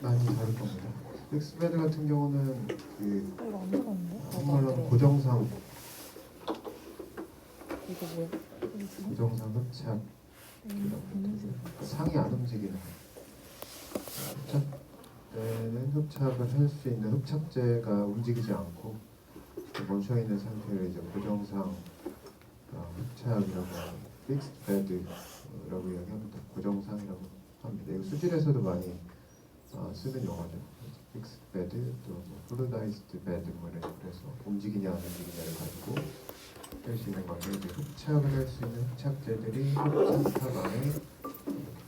많이 다를 겁니다. 픽스베드 같은 경우는 그 이거 안 들어갔는데? 한말로는 고정상 이거 뭐야? 고정상 흡착 상이 안 움직이는 흡착제는 흡착을 할 수 있는 흡착제가 움직이지 않고 멈춰 있는 상태를 이제 고정상 흡착이라고 하는 픽스드 베드라고 이야기합니다. 고정상이라고 합니다. 이거 수질에서도 많이 쓰는 용어죠. 픽스드 베드 또 플루이다이즈드 베드 뭐 이런 그래서 움직이냐 안 움직이냐를 가지고 할 수 있는 건데 이제 흡착을 할 수 있는 흡착제들이 흡착탑 안에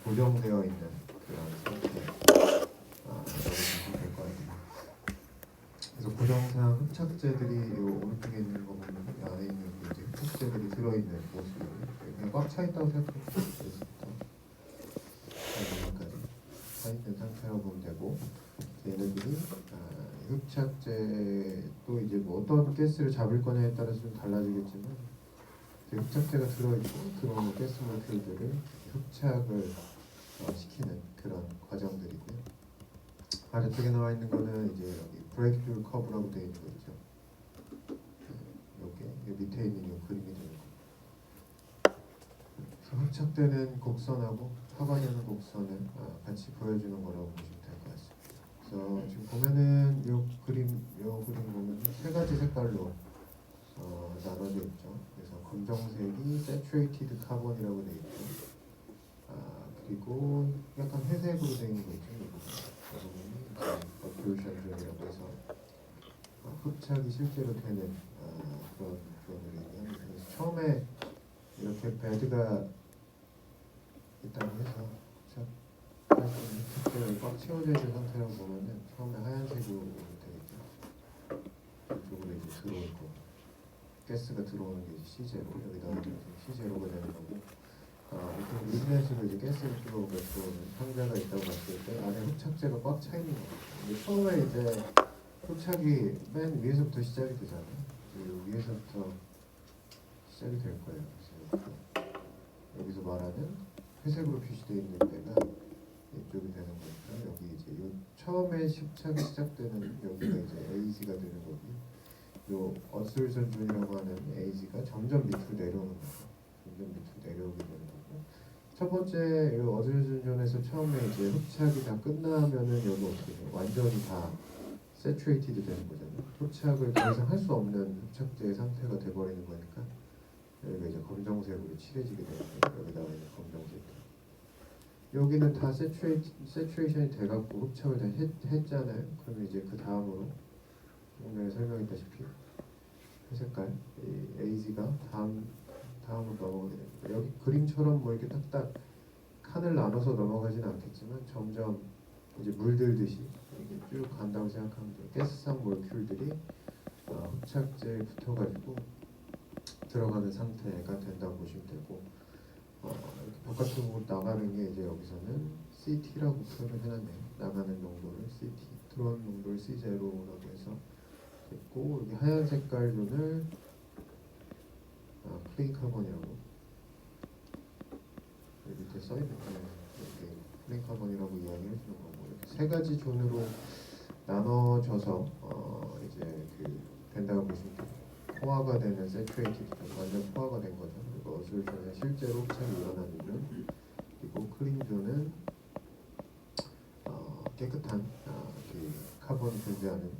고정되어 있는 그런 상태라고 보시면 될 것 같아요. 그래서 고정상 흡착제들이 이 오른쪽에 있는 거 보면 이 안에 있는 이제 흡착제들이 들어있는 모습이 그냥 꽉 차 있다고 생각하면 되겠습니다. 여기까지 차 있는 상태라고 보면 되고 얘네들이 흡착제도 이제 뭐 어떤 가스를 잡을 거냐에 따라서 좀 달라지겠지만 흡착제가 들어있고 들어오는 가스 몰큘들을 흡착을 시키는 그런 과정들이고요. 아래쪽에 나와 있는 거는 이제 여기 브레이크থ루 커브라고 되어 있는 거죠. 여기 밑에 있는 이 그림이 되는 거. 흡착되는 곡선하고 커버되는 곡선을 같이 보여주는 거라고 보시면 될 것 같습니다. 그래서 지금 보면은 요 그림 보면 세 가지 색깔로 나눠져 있죠. 그래서 검정색이 saturated carbon이라고 되어 있고, 그리고 약간 회색으로 되어 있는 거 있죠. 이 부분이 어퓨션존이라고 해서 흡착이 실제로 되는 그런 부분을 얘기합니다. 그래서 처음에 이렇게 베드가 있다고 해서 흡착할 수 있는 흡착제가 꽉 채워져 있는 상태라고 보면은 처음에 하얀색으로 되겠죠. 이쪽으로 이제 들어올 거고 가스가 들어오는 게 C제로 여기다가 C제로가 되는 거고 보통 인넷으로 이제 가스를 들어오고 들어오는 상자가 있다고 봤을 때 안에 흡착제가 꽉 차 있는 거예요. 근데 처음에 이제 흡착이 맨 위에서부터 시작이 되잖아요. 위에서부터 시작이 될 거예요. 그래서 여기서 말하는 회색으로 표시되어 있는 데가 이쪽이 되는 거니까 여기 이제 요 처음에 흡착이 시작되는 여기가 이제 AG가 되는 거고 요 어술전존이라고 하는 AG가 점점 밑으로 내려오는 거죠. 점점 밑으로 내려오게 되는 거고 첫 번째 요 어술전존에서 처음에 이제 흡착이 다 끝나면은 여기 어떻게 돼요? 완전히 다 saturated 되는 거잖아요. 흡착을 더 이상 할 수 없는 흡착제의 상태가 돼버리는 거니까 여기가 이제 검정색으로 칠해지게 되는 거예요. 여기다가 이제 검정색. 여기는 다 세츄레이션이 돼갖고 흡착을 다 했잖아요. 그러면 이제 그 다음으로 오늘 설명했다시피 회색깔 이 AG가 다음으로 넘어가게 됩니다. 여기 그림처럼 뭐 이렇게 딱딱 칸을 나눠서 넘어가지는 않겠지만 점점 이제 물들듯이 이렇게 쭉 간다고 생각하면 돼요. 가스상 몰큘들이 흡착제에 붙어가지고 들어가는 상태가 된다고 보시면 되고 바깥으로 나가는 게 이제 여기서는 CT라고 표현을 해놨네요. 나가는 농도를 CT, 들어오는 농도를 C0라고 해서 됐고 여기 하얀 색깔 존을 플레인 카본이라고 여기 밑에 써있는 이렇게 플레인 카본이라고 이야기해 주는 거고 이렇게 세 가지 존으로 나눠져서 이제 그 된다고 보시면 돼요. 포화가 되는 세츄레이티드 존, 완전 포화가 된 거죠. 그리고 어술존은 실제로 흡착이 일어나는 존, 그리고 클린 존은 깨끗한 그 카본이 존재하는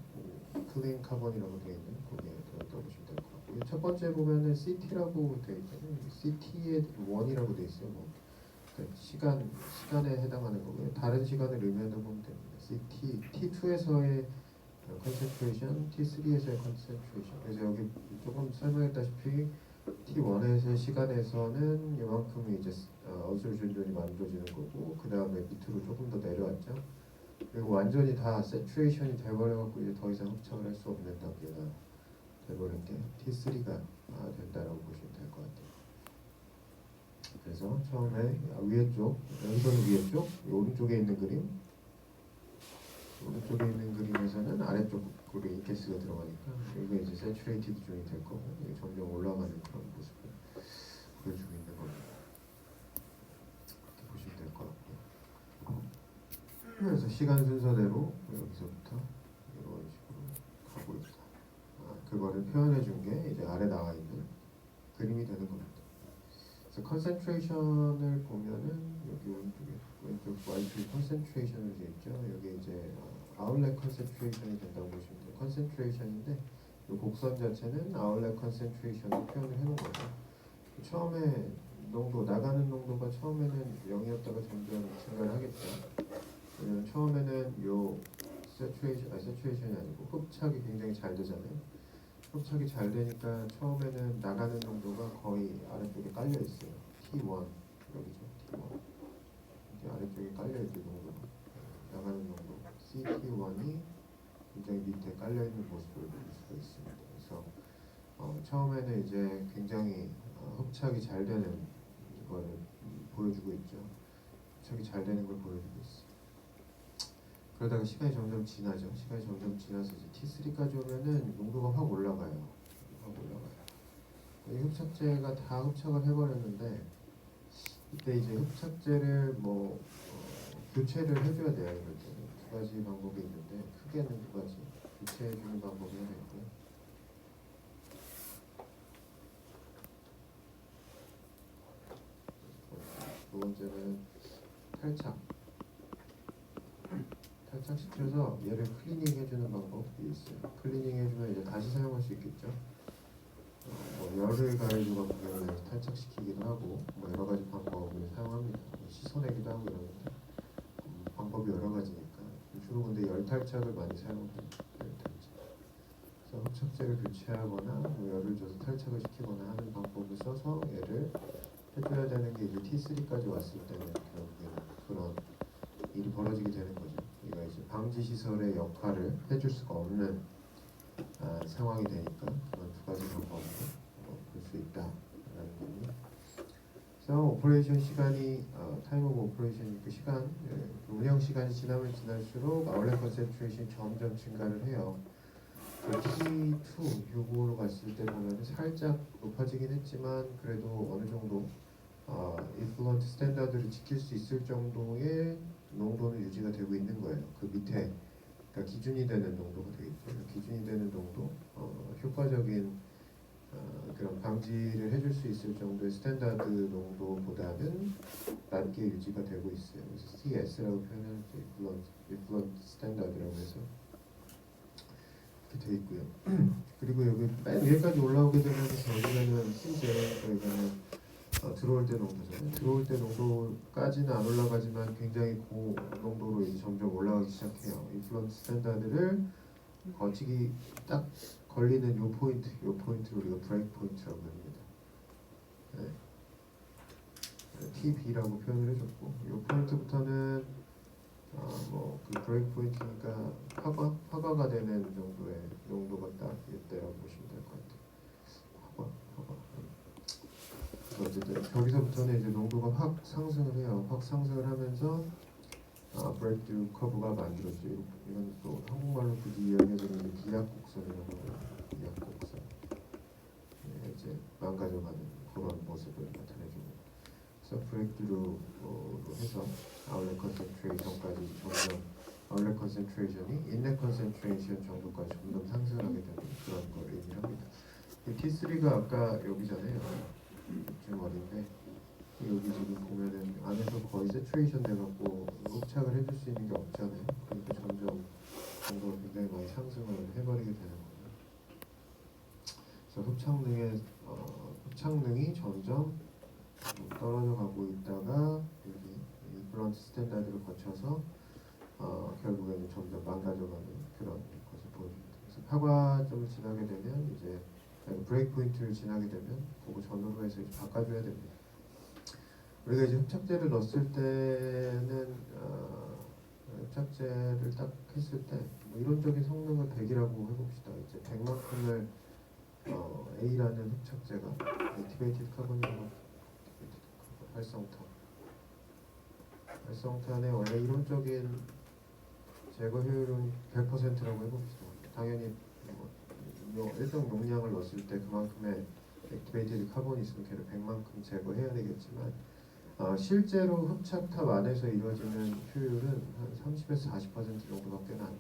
클린 카본이라고 되어 있는 거기에 들었다고 보시면 될 것 같고요. 첫 번째 보면은 CT라고 되어 있잖아요. CT의 원이라고 되어 있어요. 뭐 그러니까 시간에 해당하는 거고요. 다른 시간을 의미하는 보면 됩니다. CT, T2에서의 concentration, T3에서의 concentration. 그래서 여기 조금 설명했다시피 T1에서의 시간에서는 이만큼이 이제 어술존존이 만들어지는 거고 그 다음에 밑으로 조금 더 내려왔죠. 그리고 완전히 다 saturation이 돼버려갖고 이제 더 이상 흡착을 할 수 없는 단계가 돼버린 게 T3가 된다라고 보시면 될 것 같아요. 그래서 처음에 위에 쪽, 여기서는 위에 쪽, 오른쪽에 있는 그림, 오른쪽에 있는 그림에서는 아래쪽으로 인캐스가 들어가니까 여기가 이제 saturated 존이 될 거고 이게 점점 올라가는 그런 모습을 보여주고 있는 겁니다. 이렇게 보시면 될 것 같고요. 그래서 시간 순서대로 여기서부터 이런 식으로 가고 있다. 그거를 표현해 준 게 이제 아래 나와 있는 그림이 되는 겁니다. 그래서 컨센트레이션을 보면은 여기 왼쪽 Y2 컨센트레이션으로 되어 있죠. 여기 이제 아웃렛 컨센트레이션이 된다고 보시면 돼요. 컨센트레이션인데 이 곡선 자체는 아웃렛 컨센트레이션을 표현을 해놓은 거죠. 처음에 농도 나가는 농도가 처음에는 0이었다가 점점 증가를 하겠죠. 왜냐면 처음에는 요 세츄레이션이 아니고 흡착이 굉장히 잘 되잖아요. 흡착이 잘 되니까 처음에는 나가는 농도가 거의 아래쪽에 깔려 있어요. T1 여기죠. T1 이렇게 아래쪽에 깔려 있는 농도가 나가는 농도 CT1이 굉장히 밑에 깔려 있는 모습을 볼 수가 있습니다. 그래서 처음에는 이제 굉장히 흡착이 잘 되는 거를 보여주고 있죠. 흡착이 잘 되는 걸 보여주고 있어요. 그러다가 시간이 점점 지나죠. 시간이 점점 지나서 이제 T3까지 오면은 농도가 확 올라가요. 확 올라가요. 이 흡착제가 다 흡착을 해버렸는데 이때 이제 흡착제를 교체를 해줘야 돼요. 이럴 때는 두 가지 방법이 있는데 크게는 두 가지 교체해주는 방법이 하나 있고요. 두 번째는 탈착시켜서 얘를 클리닝 해주는 방법이 있어요. 클리닝 해주면 이제 다시 사용할 수 있겠죠. 열을 가해주거나 해서 탈착시키기도 하고 여러 가지 방법을 사용합니다. 씻어내기도 하고 이러는데 방법이 여러 가지니까 주로 근데 열 탈착을 많이 사용합니다. 열 탈착. 그래서 흡착제를 교체하거나 열을 줘서 탈착을 시키거나 하는 방법을 써서 얘를 해줘야 되는 게 이제 T3까지 왔을 때는 결국에는 그런 일이 벌어지게 되는 거죠. 이가 이제 방지 시설의 역할을 해줄 수가 없는 상황이 되니까 그런 두 가지 방법으로 볼 수 있다라는 겁니다. 그래서 오퍼레이션 시간이 타임 오브 오퍼레이션 그 시간 운영 시간이 지나면 지날수록 아웃렛 컨센트레이션이 점점 증가를 해요. T2 요거로 갔을 때 보면 살짝 높아지긴 했지만 그래도 어느 정도 인플루언트 스탠다드를 지킬 수 있을 정도의 농도는 유지가 되고 있는 거예요. 그 밑에 그러니까 기준이 되는 농도가 되겠죠. 기준이 되는 농도, 효과적인 그런 방지를 해줄 수 있을 정도의 스탠다드 농도보다는 낮게 유지가 되고 있어요. 그래서 CS라고 표현할 때 인플루언트 스탠다드라고 해서 이렇게 돼 있고요. 그리고 여기 맨 위에까지 올라오게 되면 여기는 CJ 저희가는 들어올 때 농도잖아요. 들어올 때 농도까지는 안 올라가지만 굉장히 고농도로 이제 점점 올라가기 시작해요. 인플루언트 스탠다드를 거치기 딱 걸리는 요 포인트를 우리가 브레이크 포인트라고 합니다. 네. TB라고 표현을 해줬고 요 포인트부터는 그 브레이크 포인트니까 화과가 되는 정도의 농도가 딱 이때라고 보시면 될 것 같아요. 화과. 어쨌든 저기서부터는 이제 농도가 확 상승을 해요. 확 상승을 하면서 브레이크드루 커브가 만들어져요. 이건 또 한국말로 굳이 이야기해드리는 기약곡선이라고 해요. 기약곡선. 네, 이제 망가져가는 그런 모습을 나타내줍니다. 그래서 브레이크드루로 해서 아웃렛 컨센트레이션까지 점점 아웃렛 컨센트레이션이 인렛 컨센트레이션 정도까지 점점 상승하게 되는 그런 걸 의미합니다. T3가 아까 여기잖아요. 좀 어린데 여기 지금 보면은 안에서 거의 세츄레이션 돼갖고 흡착을 해줄 수 있는 게 없잖아요. 그러니까 점점 정도가 굉장히 많이 상승을 해버리게 되는 거예요. 그래서 흡착능이 점점 떨어져 가고 있다가 여기 인플루언트 스탠다드를 거쳐서 결국에는 점점 망가져가는 그런 것을 보여줍니다. 그래서 파과점을 지나게 되면 이제 브레이크 포인트를 지나게 되면 그거 전후로 해서 이제 바꿔줘야 됩니다. 우리가 이제 흡착제를 넣었을 때는 흡착제를 딱 했을 때 이론적인 성능을 100이라고 해봅시다. 이제 100만큼을 A라는 흡착제가 액티베이티드 카본이라고 활성탄의 원래 이론적인 제거 효율은 100%라고 해봅시다. 당연히 일정 용량을 넣었을 때 그만큼의 액티베이티드 카본이 있으면 걔를 100만큼 제거해야 되겠지만 실제로 흡착탑 안에서 이루어지는 효율은 한 30에서 40% 정도밖에 안 돼요.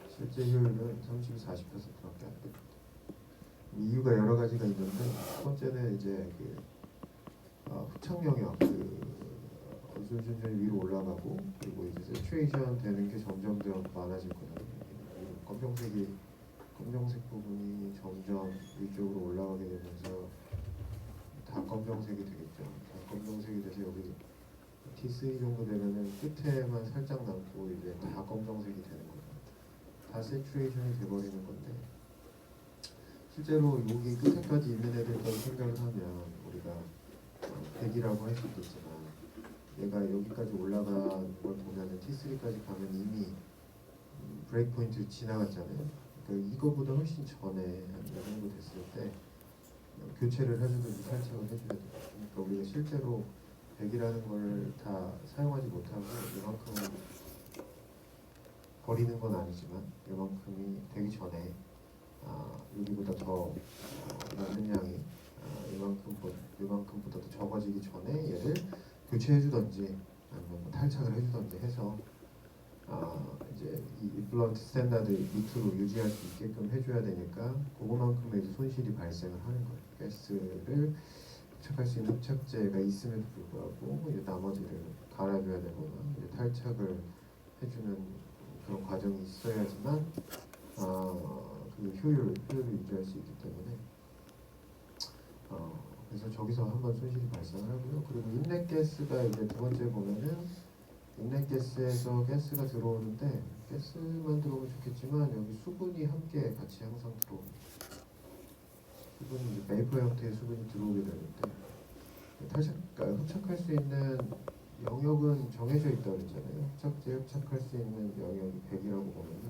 실제 효율은 30에서 40%밖에 안 됩니다. 이유가 여러 가지가 있는데 첫 번째는 이제 흡착 영역 천천히 위로 올라가고 그리고 이제 세츄레이션 되는 게 점점 더 많아질 거예요. 검정색 부분이 점점 위쪽으로 올라가게 되면서 다 검정색이 되겠죠. 다 검정색이 돼서 여기 T3 정도 되면은 끝에만 살짝 남고 이제 다 검정색이 되는 거죠. 다 세츄레이션이 돼버리는 건데 실제로 여기 끝에까지 있는 애들까지 생각을 하면 우리가 100이라고 할 수도 있지만 얘가 여기까지 올라간 걸 보면은 T3까지 가면 이미 브레이크 포인트 지나갔잖아요. 그러니까 이거보다 훨씬 전에 한 이 정도 됐을 때 교체를 해주든지 탈착을 해줘야 돼요. 그러니까 우리가 실제로 100이라는 걸 다 사용하지 못하고 이만큼 버리는 건 아니지만 이만큼이 되기 전에 여기보다 더 남는 양이 이만큼보다 더 적어지기 전에 얘를 교체해주든지 아니면 뭐 탈착을 해주든지 해서 이제 이 블런트 스탠다드 밑으로 유지할 수 있게끔 해줘야 되니까 그거만큼의 이제 손실이 발생을 하는 거예요. 가스를 흡착할 수 있는 흡착제가 있음에도 불구하고 이제 나머지를 갈아줘야 되거나 이제 탈착을 해주는 그런 과정이 있어야지만 그 효율을 유지할 수 있기 때문에 그래서 저기서 한번 손실이 발생을 하고요. 그리고 인렛 가스가 이제 두 번째 보면은 인렛 가스에서 가스가 들어오는데 가스만 들어오면 좋겠지만 여기 수분이 함께 같이 항상 들어옵니다. 수분이 이제 베이퍼 형태의 수분이 들어오게 되는데 흡착할 수 있는 영역은 정해져 있다고 했잖아요. 흡착할 수 있는 영역이 100이라고 보면은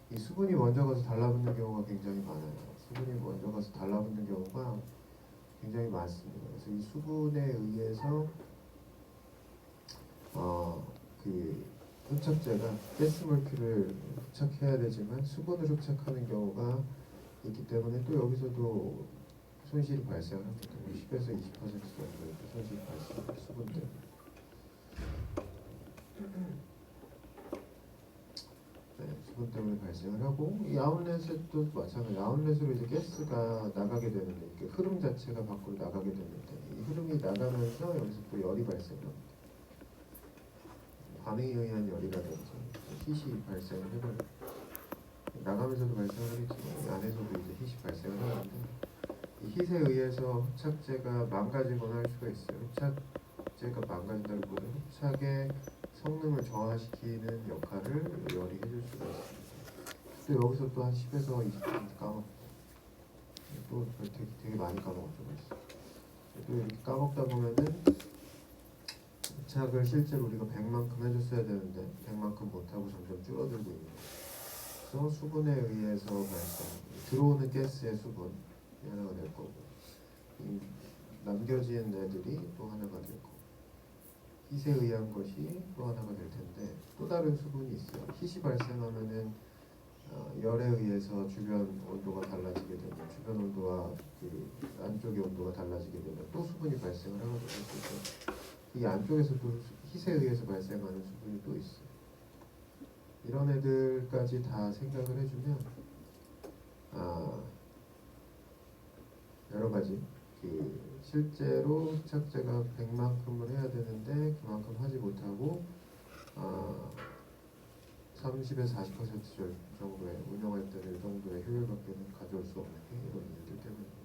이 수분이 먼저 가서 달라붙는 경우가 굉장히 많아요. 수분이 먼저 가서 달라붙는 경우가 굉장히 많습니다. 그래서 이 수분에 의해서 그 흡착제가 가스몰큐를 흡착해야 되지만 수분을 흡착하는 경우가 있기 때문에 또 여기서도 손실이 발생을 합니다. 10에서 20% 정도의 손실이 발생합니다. 수분 때문에. 네, 수분 때문에 발생을 하고 이 아웃렛도 마찬가지. 아웃렛으로 이제 가스가 나가게 되는데 이게 흐름 자체가 밖으로 나가게 되는데 이 흐름이 나가면서 여기서 또 열이 발생합니다. 반응에 의한 열이라든지 힛이 발생을 해버려요. 나가면서도 발생을 하겠지만 이 안에서도 이제 힛이 발생을 하는데 이 힛에 의해서 흡착제가 망가지거나 할 수가 있어요. 흡착제가 망가진다기보다는 흡착의 성능을 저하시키는 역할을 열이 해줄 수가 있습니다. 또 여기서 또 한 10에서 20% 까먹고 또 되게 많이 까먹었죠. 또 이렇게 까먹다 보면은 흡착을 실제로 우리가 100만큼 해줬어야 되는데 100만큼 못하고 점점 줄어들고 있는 거예요. 그래서 수분에 의해서 들어오는 가스의 수분이 하나가 될 거고 남겨진 애들이 또 하나가 될 거고 힛에 의한 것이 또 하나가 될 텐데 또 다른 수분이 있어요. 힛이 발생하면은 열에 의해서 주변 온도가 달라지게 되면 주변 온도와 그 안쪽의 온도가 달라지게 되면 또 수분이 발생을 하거든요. 그래서 이 안쪽에서도 힛에 의해서 발생하는 수분이 또 있어요. 이런 애들까지 다 생각을 해주면 여러 가지 실제로 흡착제가 100만큼을 해야 되는데 그만큼 하지 못하고 30에서 40% 정도의 운영할 때는 이 정도의 효율밖에는 가져올 수 없는 게 이런 이유들 때문입니다.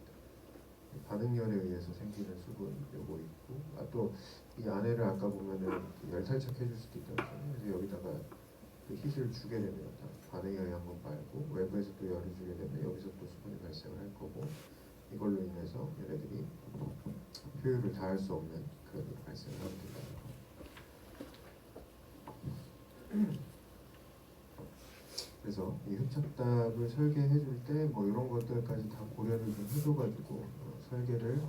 반응열에 의해서 생기는 수분 요거 있고 또 이 안에를 아까 보면은 열탈착 해줄 수도 있다고 했잖아요. 그래서 여기다가 그 힛을 주게 되면 반응에 의한 건 말고 외부에서 또 열을 주게 되면 여기서 또 수분이 발생을 할 거고 이걸로 인해서 얘네들이 효율을 다할 수 없는 그런 일이 발생을 하게 된다는 거. 그래서 이 흡착탑을 설계해 줄 때 뭐 이런 것들까지 다 고려를 좀 해줘가지고 설계를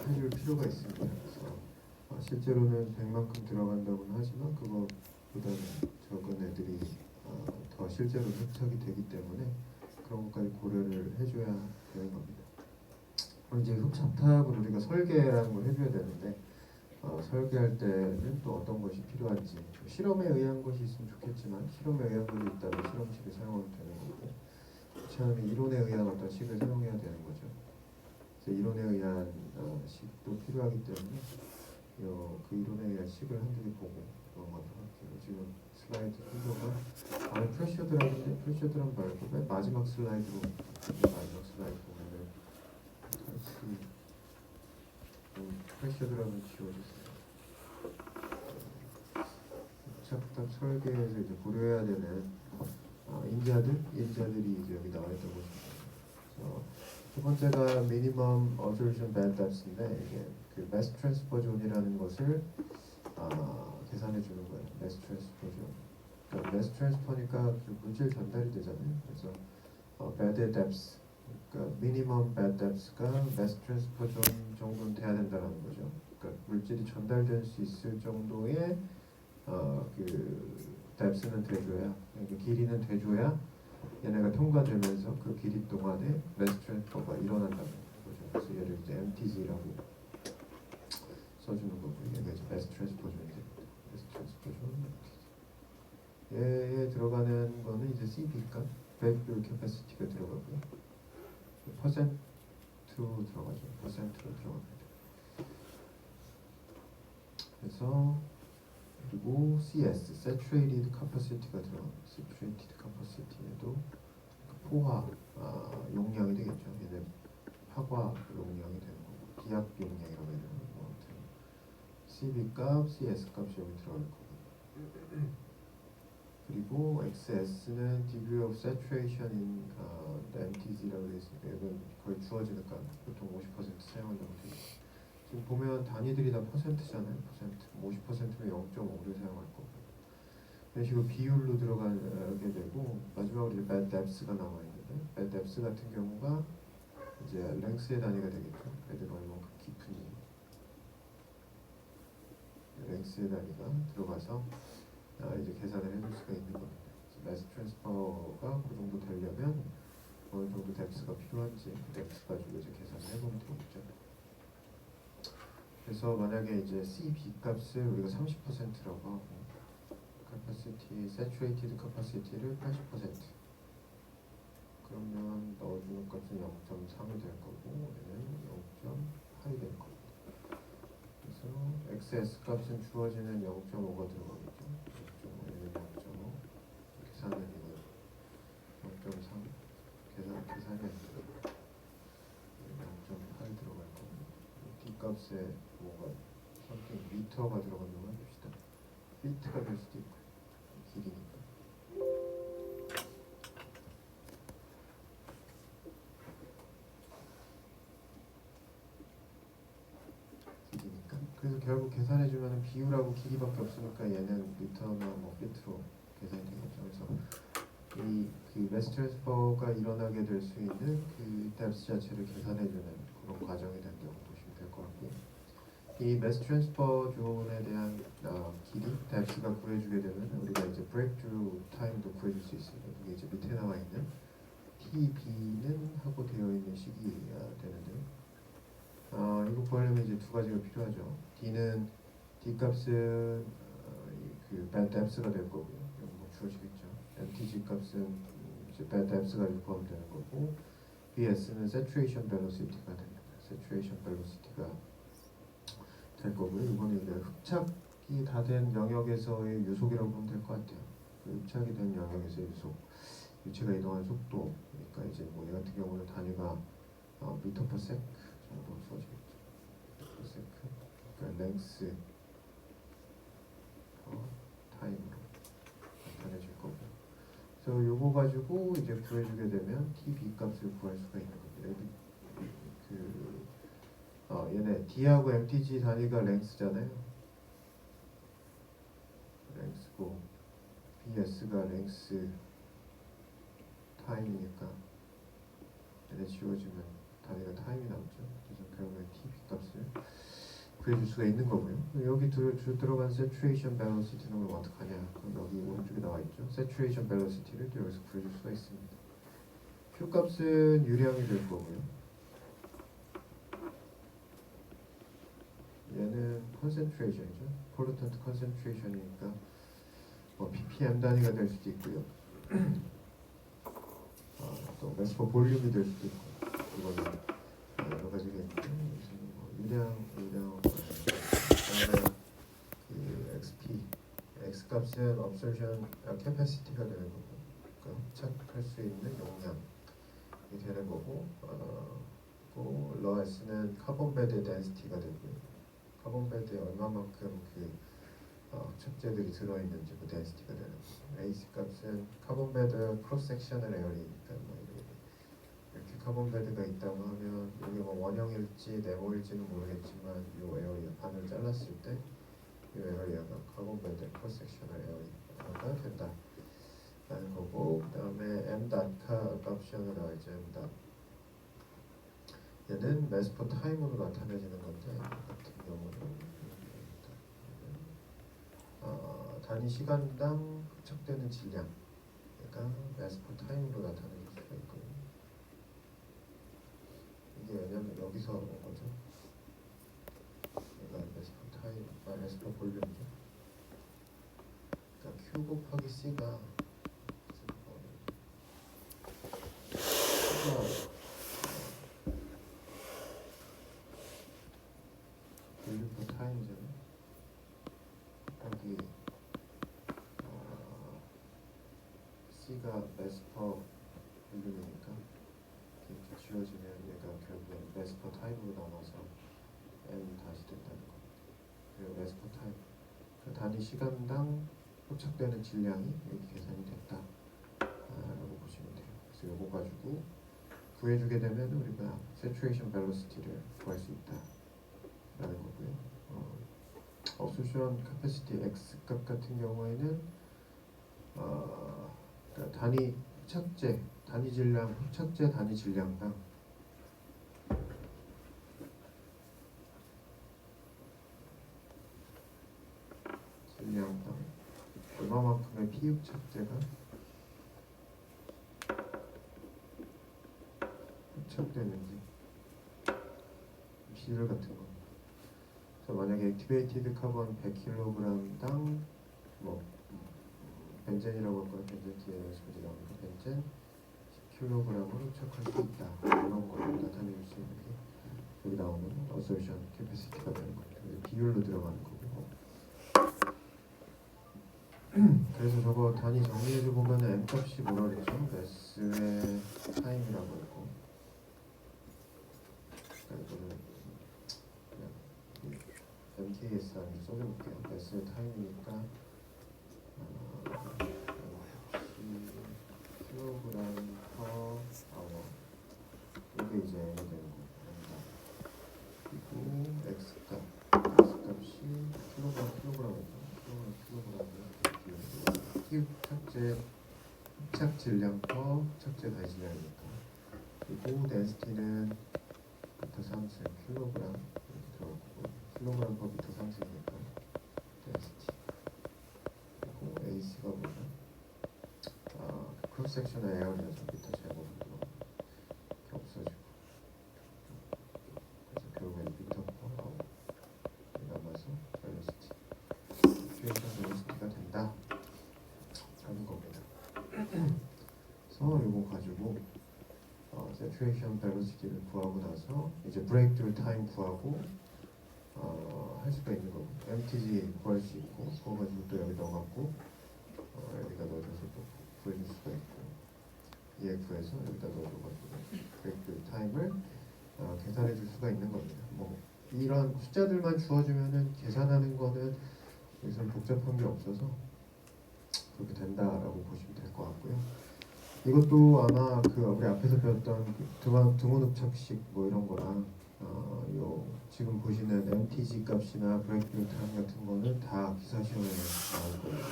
해줄 필요가 있습니다. 그래서 실제로는 100만큼 들어간다고는 하지만 그거보다는 적은 애들이 더 실제로 흡착이 되기 때문에 그런 것까지 고려를 해줘야 되는 겁니다. 이제 흡착탑을 우리가 설계라는 걸 해줘야 되는데 설계할 때는 또 어떤 것이 필요한지 실험에 의한 것이 있으면 좋겠지만 실험에 의한 것이 있다면 실험식을 사용하면 되는 거고 그렇지 이론에 의한 어떤 식을 사용해야 되는 거죠. 그래서 이론에 의한 식도 필요하기 때문에 그 이론에 의한 식을 한두 개 보고 넘어가도록 할게요. 지금 슬라이드 순서가 안에 프레셔드라는데 프레셔드란 말고 맨 마지막 슬라이드로 마지막 슬라이드 보면은 프레셔드라는 지워주세요. 흡착탑 설계에서 이제 고려해야 되는 인자들이 이제 여기 나와 있다고 보시면 돼요. 첫 번째가 미니멈 어저션 밴드 뎁스인데 이게 그 매스 트랜스퍼 존이라는 것을 계산해 주는 거예요. 매스 트랜스퍼 존. 그러니까 매스 트랜스퍼니까 그 물질 전달이 되잖아요. 그래서 밴드 뎁스, 그러니까 미니멈 밴드 뎁스가 매스 트랜스퍼 존 정도는 돼야 된다는 거죠. 그러니까 물질이 전달될 수 있을 정도의 그 뎁스는 돼줘야, 그러니까 길이는 돼줘야 얘네가 통과되면서 그 길이 동안에 매스 트랜스퍼가 일어난다는 거죠. 그래서 얘를 이제 MTG라고 써주는 거고 얘가 이제 매스 트랜스퍼 존이 됩니다. 매스 트랜스퍼 존 얘에 들어가는 거는 이제 CB값, 브레이크밸 캐패시티가 들어가고요. 퍼센트로 들어가죠. 퍼센트로 들어갑니다. 그래서 그리고 CS, Saturated Capacity가 들어갑니다. Saturated Capacity에도 포화 용량이 되겠죠. 얘는 파과 용량이 되는 거고 기압 용량이라고 해야 되나? 뭐 아무튼 CB 값, CS 값이 여기 들어갈 거고 그리고 XS는 Degree of Saturation in MTZ라고 되어 있으니까 이건 거의 주어지니까 보통 50% 사용한다고 되어 있어요. 지금 보면 단위들이 다 퍼센트잖아요. 퍼센트 50%면 0.5를 사용할 거고 이런 식으로 비율로 들어가게 되고 마지막으로 이제 bad depth가 나와 있는데 bad depth 같은 경우가 이제 랭스의 단위가 되겠죠. 배드가 얼마큼 깊은지 랭스의 단위가 들어가서 이제 계산을 해줄 수가 있는 겁니다. 매스 트랜스퍼가 그 정도 되려면 어느 정도 뎁스가 필요한지 그 뎁스 가지고 이제 계산을 해보면 되겠죠. 그래서 만약에 이제 CB 값을 우리가 30%라고 하고 capacity, saturated capacity를 80% 그러면 넣어주는 값은 0.3이 될 거고 얘는 0.8이 될 겁니다. 그래서 XS 값은 주어지는 0.5가 들어가겠죠. 0.5 얘는 0.5 계산은 이거 0.3 계산이 아니라 0.8 들어갈 거고 D 값에 뭐가 something 미터가 들어간다고 해봅시다. 피트가 될 수도 있고 길이니까. 길이니까. 그래서 결국 계산해주면 비율하고 길이밖에 없으니까 얘는 미터나 뭐 피트로 계산이 되겠죠. 그래서 그 매스 트랜스퍼가 일어나게 될 수 있는 그 뎁스 자체를 계산해주는 그런 과정이 된다고 보시면 될 것 같고요. 이 매스 트랜스퍼 존에 대한 길이, 뎁스가 구해주게 되면 우리가 이제 브레이크트루 타임도 구해줄 수 있습니다. 이게 이제 밑에 나와 있는 TB는 하고 되어 있는 식이 되는데요. 이거 구하려면 이제 두 가지가 필요하죠. D는 D 값은 그 bad depth가 될 거고요. 이건 뭐 주어지겠죠. MTG 값은 이제 bad depth가 구하면 되는 거고 BS는 saturation velocity가 됩니다. saturation velocity가 될 거고요. 이거는 이제 흡착이 다 된 영역에서의 유속이라고 보면 될 것 같아요. 그 흡착이 된 영역에서의 유속, 유체가 이동하는 속도. 그러니까 이제 뭐 얘 같은 경우는 단위가 미터 퍼 세크 정도 써지겠죠. 미터 퍼 세크. 그러니까 랭스 타임으로 나타내질 거고. 그래서 요거 가지고 이제 구해주게 되면 TB 값을 구할 수가 있는 겁니다. 여기 얘네 D하고 MTG 단위가 랭스잖아요. 랭스고 BS가 랭스 타임이니까 얘네 지워지면 단위가 타임이 나오죠. 그래서 결국에 TB 값을 구해줄 수가 있는 거고요. 여기 들어간 saturation velocity는 그럼 어떡하냐? 그럼 여기 오른쪽에 나와 있죠. saturation velocity를 또 여기서 구해줄 수가 있습니다. Q 값은 유량이 될 거고요. concentration이죠. pollutant concentration이니까 ppm 단위가 될 수도 있고요. 또 mass per volum이 될 수도 있고, 이거는 여러 가지가 있는데 유량, 그다음에 그 XP, X 값은 absorption capacity가 되는 거고, 그러니까 흡착할 수 있는 용량이 되는 거고, 또 러S는 카본 베드의 density가 되고요. 카본 베드에 얼마만큼 그 흡착제들이 들어있는지 그 density가 되는 거고, AC 값은 카본 베드 크로스 섹셔널 에어리니까 이렇게 카본 베드가 있다고 하면 이게 뭐 원형일지 네모일지는 모르겠지만 이 에어리아 반을 잘랐을 때 이 에어리아가 카본 베드 크로스 섹셔널 에어리아가 된다라는 거고, 그 다음에 m 값이라는 알죠. m 얘는 mass per time으로 나타내지는 건데, 같은 경우는 단위 시간당 흡착되는 질량, 그러니까 mass per time으로 나타낼 수가 있고요. 이게 왜냐면 여기서 온 거죠. 얘가 mass per time, mass per volume이죠. 그러니까 Q 곱하기 C가 볼륨 per time이잖아요. 여기 C가 mass per 볼륨이니까 이렇게 지워지면 얘가 결국엔 mass per time으로 나눠서 M 다시 된다는 겁니다. 그리고 mass per time, 그 단위 시간당 흡착되는 질량이 이렇게 계산이 됐다 라고 보시면 돼요. 그래서 이거 가지고 구해주게 되면 우리가 saturation velocity를 구할 수 있다 라는 거고요. absorption capacity X 값 같은 경우에는 그러니까 단위 흡착제, 단위 질량, 흡착제 단위 질량당 얼마만큼의 피흡착제가 흡착되는지 비율 같은 거. 그래서 만약에 액티베이티드 카본 100kg당 뭐 벤젠이라고 할 거예요. 벤젠 뒤에 소리 나오니까 벤젠 10kg으로 흡착할 수 있다. 이런 걸 나타낼 수 있는 게 여기 나오는 absorption capacity가 되는 거예요. 비율로 들어가는 거고. 그래서 저거 단위 정리해줘 보면은 m 값이 뭐라 그랬죠? mass의 time이라고 했고, 이거는 그냥 MKS 안에 써줘볼게요. mass의 time이니까 킬로그램 per hour, 이게 이제 m이 되는 겁니다. 그리고 x 값이 킬로그램이죠. 흡착 질량 per 흡착제 단위 질량이니까. 그리고 density는 미터 상승 킬로그램 이렇게 들어가고, 킬로그램 per 미터 상승이니까 density. 그리고 AC가 뭐냐? 크로스 섹션의 에어리아죠. 미터 제곱으로 이렇게 없어지고, 그래서 결국엔 미터 per hour 남아서 velocity, saturation velocity가 된다 하는 겁니다. 그래서 이거 가지고 saturation velocity를 구하고 나서 이제 breakthrough time 구하고 할 수가 있는 거고, MTG 구할 수 있고, 그거 가지고 또 여기 넣어갖고 여기다 넣어줘서 또 구해줄 수가 있고, 얘 구해서 여기다 넣어줘가지고 breakthrough time을 계산해줄 수가 있는 겁니다. 뭐 이런 숫자들만 주어주면은 계산하는 거는 여기서 복잡한 게 없어서 그렇게 된다라고 보시면 될 것 같고요. 이것도 아마 그 우리 앞에서 배웠던 등원 흡착식 뭐 이런 거랑 요 지금 보시는 MTG 값이나 브레이크through 타임 같은 거는 다 기사 시험에 나올 거예요.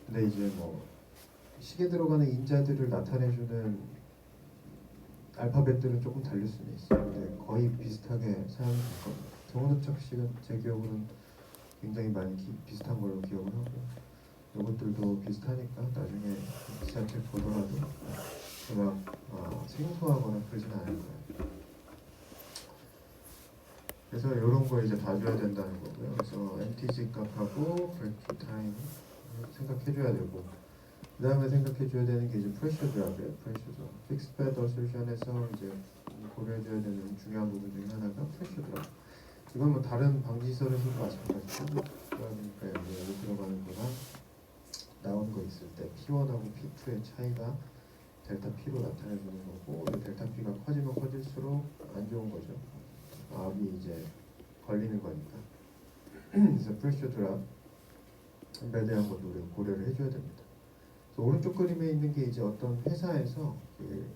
근데 이제 뭐 식에 들어가는 인자들을 나타내주는 알파벳들은 조금 다를 수는 있어요. 근데 거의 비슷하게 사용이 될 겁니다. 등원 흡착식은 제 기억으로는 굉장히 많이 비슷한 걸로 기억을 하고, 이것들도 비슷하니까 나중에 기사책 보더라도 막 생소하거나 그러진 않을 거예요. 그래서 이런 거 이제 다 줘야 된다는 거고요. 그래서 MTG 값하고 브레이크 타임 생각해줘야 되고, 그 다음에 생각해줘야 되는 게 이제 프레셔 드랍이에요. 프레셔 드랍. 픽스 패드 어설션에서 이제 고려해줘야 되는 중요한 부분 중에 하나가 프레셔 드랍. 이건 뭐 다른 방지설에서도 마찬가지죠. 그러니까 여기 들어가는 거랑 나온 거 있을 때 P1하고 P2의 차이가 델타 P로 나타내주는 거고, 이 델타 P가 커지면 커질수록 안 좋은 거죠. 압이 이제 걸리는 거니까. 그래서 프레셔 드랍에 대한 것도 우리가 고려를 해줘야 됩니다. 그래서 오른쪽 그림에 있는 게 이제 어떤 회사에서 그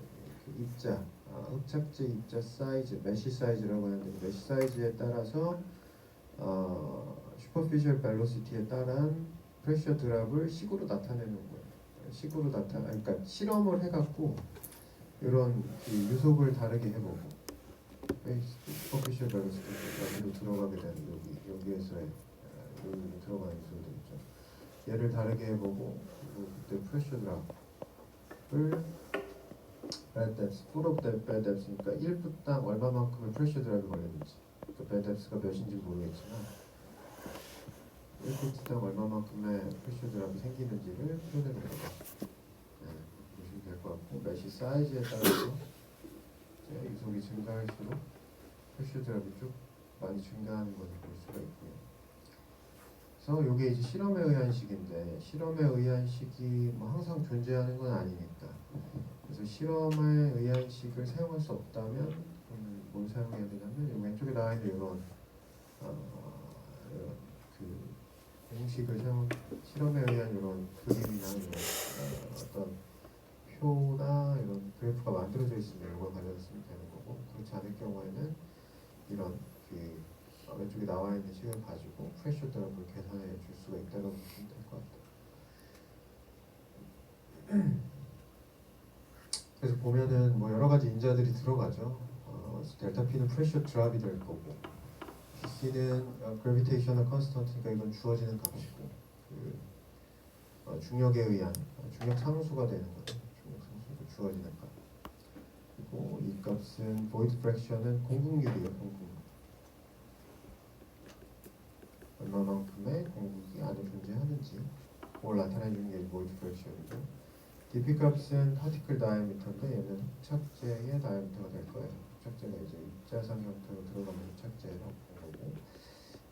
입자, 흡착제 입자 사이즈, 메쉬 사이즈라고 하는데, 메쉬 사이즈에 따라서 슈퍼피셜 벨로시티에 따른 프레셔 드랍을 식으로 나타내는 거예요. 식으로 그러니까 실험을 해갖고 이런 그 유속을 다르게 해보고, 슈퍼피셜 벨로시티 여기로 들어가게 되는 여기에서의 여기로 들어가는 유속들 있죠. 얘를 다르게 해보고, 그리고 그때 프레셔 드랍을 bad depth, full of bad depth니까 1풋당 얼마만큼의 프레셔 드랍이 걸렸는지, 그 bad depth가 몇인지 모르겠지만 1풋당 얼마만큼의 프레셔 드랍이 생기는지를 표현해 놓는 거죠. 보시면 될 것 같고, 메쉬 사이즈에 따라서 유속이 증가할수록 프레셔 드랍이 쭉 많이 증가하는 것을 볼 수가 있고요. 그래서 이게 이제 실험에 의한 식인데, 실험에 의한 식이 뭐 항상 존재하는 건 아니니까, 그래서 실험에 의한 식을 사용할 수 없다면 뭘 사용해야 되냐면, 이 왼쪽에 나와 있는 이런 그 공식을 실험에 의한 이런 그림이나 이런 어떤 표나 이런 그래프가 만들어져 있으면 이걸 가져다 쓰면 되는 거고, 그렇지 않을 경우에는 이런 그 왼쪽에 나와 있는 식을 가지고 프레셔 드랍을 계산해 줄 수가 있다고 보시면 될 것 같아요. 그래서 보면은 뭐 여러 가지 인자들이 들어가죠. 델타 P는 프레셔 드랍이 될 거고, C는 그래비테이셔널 컨스턴트니까 이건 주어지는 값이고, 그 중력에 의한 중력 상수가 되는 거죠. 중력 상수도 주어지는 값. 그리고 이 값은 보이드 프랙션은 공국률이에요. 공국률. 얼마만큼의 공국이 안에 존재하는지 그걸 나타내주는 게 보이드 프랙션이고, dp 값은 파티클 다이아미터인데 얘는 흡착제의 다이아미터가 될 거예요. 흡착제가 이제 입자상 형태로 들어가면 흡착제라고 본 거고,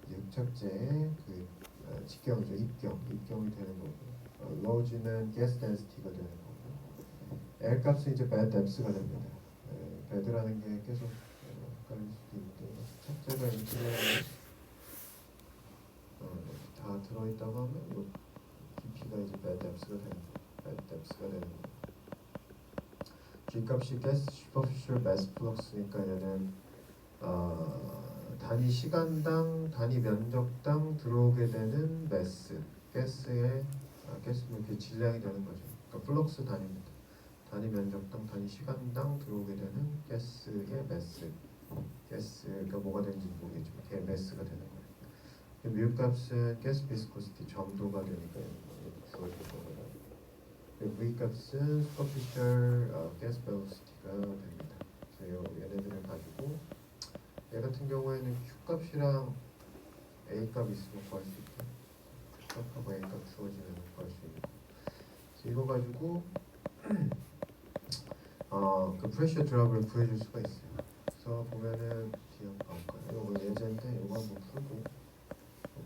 이제 흡착제의 그 직경이죠. 입경이 되는 거고, 로우지는 가스 덴시티가 되는 거고, L 값은 이제 bad depth가 됩니다. bad라는 게 계속 헷갈릴 수도 있는데, 흡착제가 이렇게 다 들어있다고 하면 GP가 이제 bad depth가 되는 거고, bad depth가 되는 거고, G 값이 gas superficial mass flux니까 얘는 단위 시간당 단위 면적당 들어오게 되는 매스, 가스의 가스의 질량이 되는 거죠. 그러니까 플럭스 단위입니다. 단위 면적당 단위 시간당 들어오게 되는 가스의 매스, 가스가 뭐가 되는지 모르겠지만 걔 매스가 되는 거예요. 뮤 값은 가스 비스코시티 점도가 되니까 주어질 거고요. V 값은 superficial gas velocity가 됩니다. 그래서 얘네들을 가지고 얘 같은 경우에는 Q 값이랑 A 값 있으면 구할 수 있고, Q 값하고 A 값 주어지면 구할 수 있고, 그래서 이거 가지고 그 프레셔 드랍을 구해줄 수가 있어요. 그래서 보면은 뒤에 한번 볼까요? 이거 예제인데 이거 한번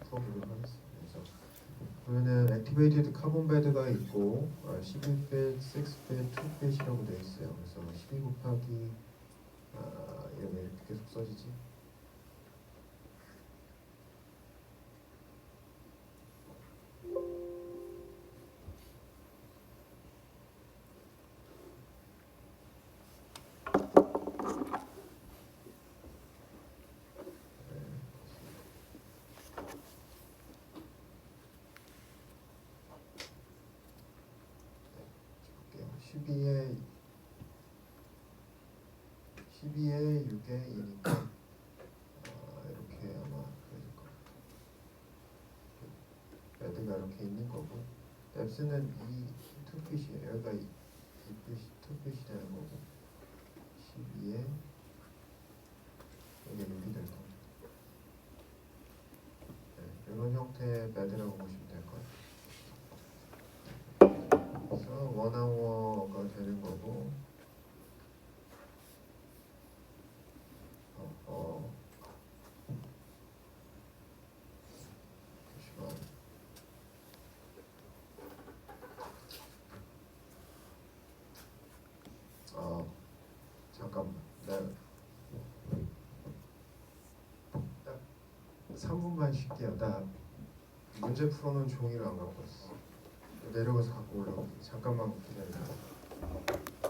풀어보도록 하겠습니다. 그래서 보면은 액티베이티드 카본 베드가 있고 12필, 6필, 2필이라고 되어 있어요. 그래서 12 곱하기 이러면 이렇게 계속 써지지. 볼게요. 12에 6에 2니까 이렇게 아마 그래질 것 같아요. 레드가 이렇게 있는 거고, 뎁스는 2핏이에요. 여기가 2핏이 되는 거고, 12에 여기 6이 될 겁니다. 밑에 bed라고 보시면 될 것 같아요. 그래서 원어워가 되는 거고 잠시만. 잠깐만. 나 3분만 쉴게요. 나 문제 풀어놓은 종이를 안 갖고 왔어. 내려가서 갖고 올라올게. 잠깐만 기다려.